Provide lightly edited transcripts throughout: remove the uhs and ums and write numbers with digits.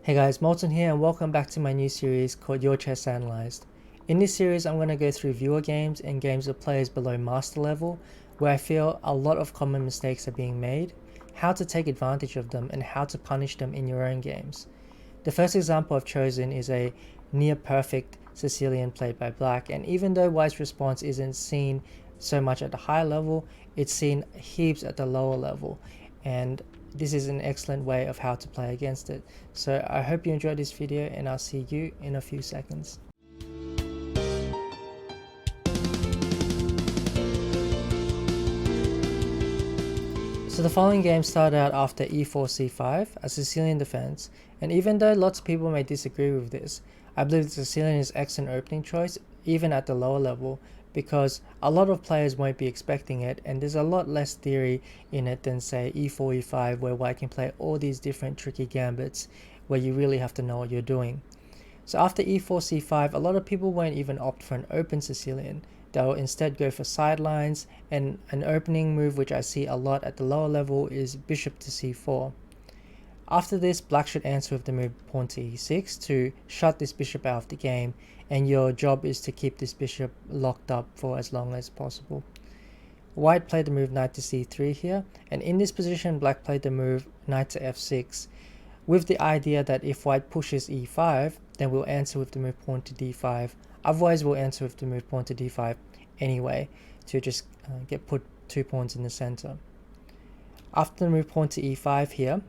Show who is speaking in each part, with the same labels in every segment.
Speaker 1: Hey guys, Molten here and welcome back to my new series called Your Chess Analyzed. In this series I'm going to go through viewer games and games of players below master level where I feel a lot of common mistakes are being made, how to take advantage of them and how to punish them in your own games. The first example I've chosen is a near perfect Sicilian played by Black, and even though White's response isn't seen so much at the high level, it's seen heaps at the lower level, and this is an excellent way of how to play against it. So I hope you enjoyed this video and I'll see you in a few seconds. So the following game started out after e4 c5, a Sicilian defense, and even though lots of people may disagree with this, I believe the Sicilian is excellent opening choice even at the lower level because a lot of players won't be expecting it and there's a lot less theory in it than say e4 e5 where White can play all these different tricky gambits where you really have to know what you're doing. So after e4 c5, a lot of people won't even opt for an open Sicilian. They'll instead go for sidelines, and an opening move which I see a lot at the lower level is bishop to c4. After this, Black should answer with the move pawn to e6 to shut this bishop out of the game, and your job is to keep this bishop locked up for as long as possible. White played the move knight to c3 here, and in this position Black played the move knight to f6, with the idea that if White pushes e5, then we'll answer with the move pawn to d5. Otherwise we'll answer with the move pawn to d5 anyway, to just put 2 pawns in the center. After the move pawn to e5 here,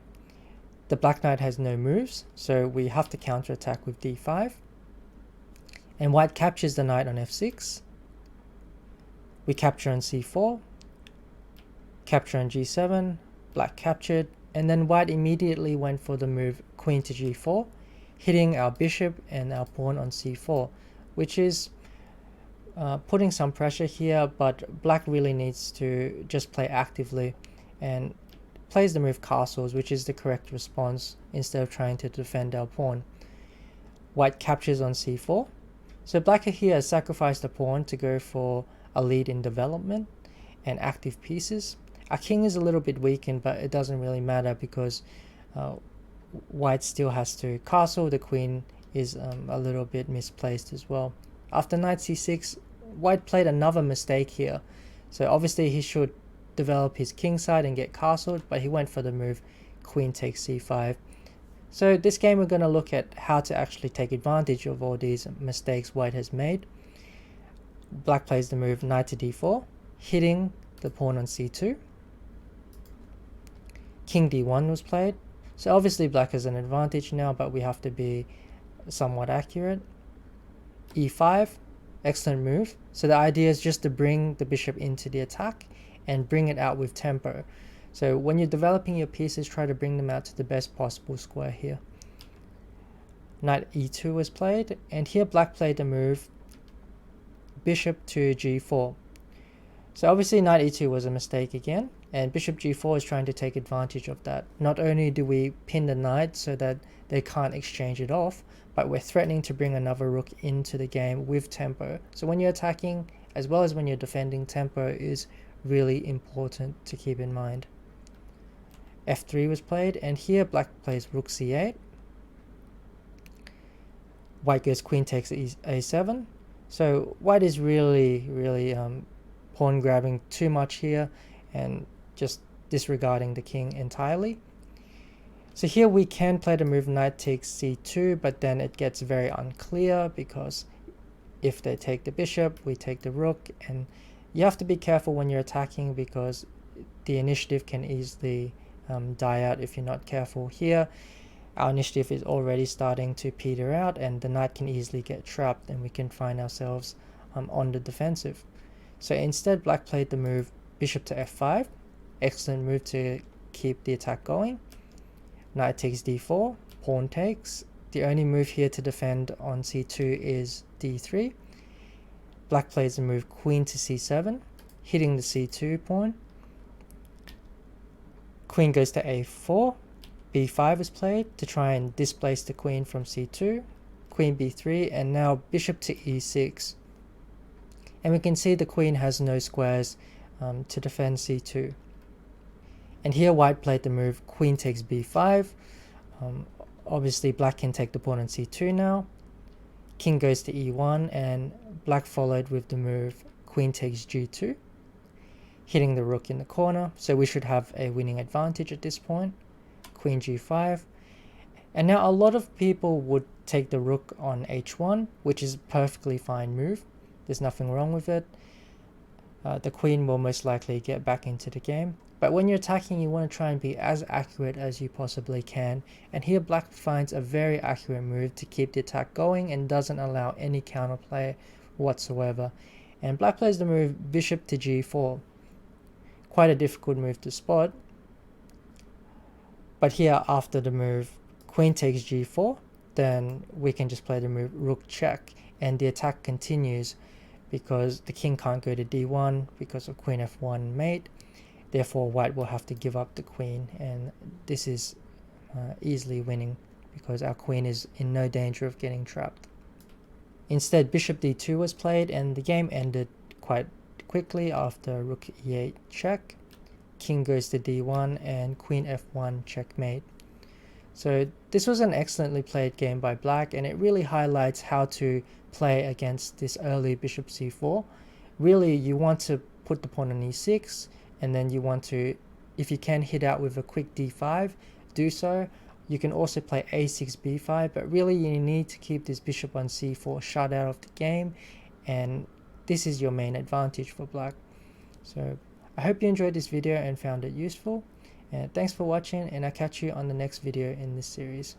Speaker 1: the Black knight has no moves, so we have to counterattack with d5. And White captures the knight on f6. We capture on c4, capture on g7, Black captured, and then White immediately went for the move queen to g4, hitting our bishop and our pawn on c4, which is putting some pressure here, but Black really needs to just play actively and plays the move castles, which is the correct response instead of trying to defend our pawn. White captures on c4, so Black here has sacrificed a pawn to go for a lead in development and active pieces. Our king is a little bit weakened, but it doesn't really matter because White still has to castle. The queen is a little bit misplaced as well. After knight c6, White played another mistake here. So obviously he should develop his king side and get castled, but he went for the move queen takes c5. So this game we're going to look at how to actually take advantage of all these mistakes White has made. Black plays the move knight to d4, hitting the pawn on c2. King d1 was played. So obviously Black has an advantage now, but we have to be somewhat accurate. e5, excellent move. So the idea is just to bring the bishop into the attack and bring it out with tempo. So when you're developing your pieces, try to bring them out to the best possible square here. Knight e2 was played, and here Black played the move bishop to g4. So obviously knight e2 was a mistake again, and bishop g4 is trying to take advantage of that. Not only do we pin the knight so that they can't exchange it off, but we're threatening to bring another rook into the game with tempo. So when you're attacking, as well as when you're defending, tempo is really important to keep in mind. f3 was played, and here Black plays rook c8. White goes queen takes a7. So White is really pawn grabbing too much here and just disregarding the king entirely. So here we can play the move knight takes c2, but then it gets very unclear because if they take the bishop, we take the rook, and you have to be careful when you're attacking because the initiative can easily die out if you're not careful. Here our initiative is already starting to peter out and the knight can easily get trapped and we can find ourselves on the defensive. So instead Black played the move bishop to f5, excellent move to keep the attack going. Knight takes d4, pawn takes. The only move here to defend on c2 is d3. Black plays the move queen to c7, hitting the c2 pawn. Queen goes to a4, b5 is played to try and displace the queen from c2, queen b3, and now bishop to e6. And we can see the queen has no squares to defend c2. And here White played the move queen takes b5. Obviously black can take the pawn on c2 now. King goes to e1 and black followed with the move queen takes g2, hitting the rook in the corner, so we should have a winning advantage at this point. Queen g5, and now a lot of people would take the rook on h1, which is a perfectly fine move. There's nothing wrong with it. The queen will most likely get back into the game, but when you're attacking you want to try and be as accurate as you possibly can, and here black finds a very accurate move to keep the attack going and doesn't allow any counterplay whatsoever. And black plays the move bishop to g4, quite a difficult move to spot, but here after the move queen takes g4, then we can just play the move rook check, and the attack continues because the king can't go to d1 because of queen f1 mate. Therefore white will have to give up the queen, and this is easily winning because our queen is in no danger of getting trapped. Instead bishop d2 was played, and the game ended quite quickly after rook e8 check, king goes to d1, and queen f1 checkmate. So this was an excellently played game by black, and it really highlights how to play against this early bishop c4. Really you want to put the pawn on e6, and then you want to, if you can hit out with a quick d5, do so. You can also play a6 b5, but really you need to keep this bishop on c4 shut out of the game, and this is your main advantage for black. So I hope you enjoyed this video and found it useful, and thanks for watching, and I'll catch you on the next video in this series.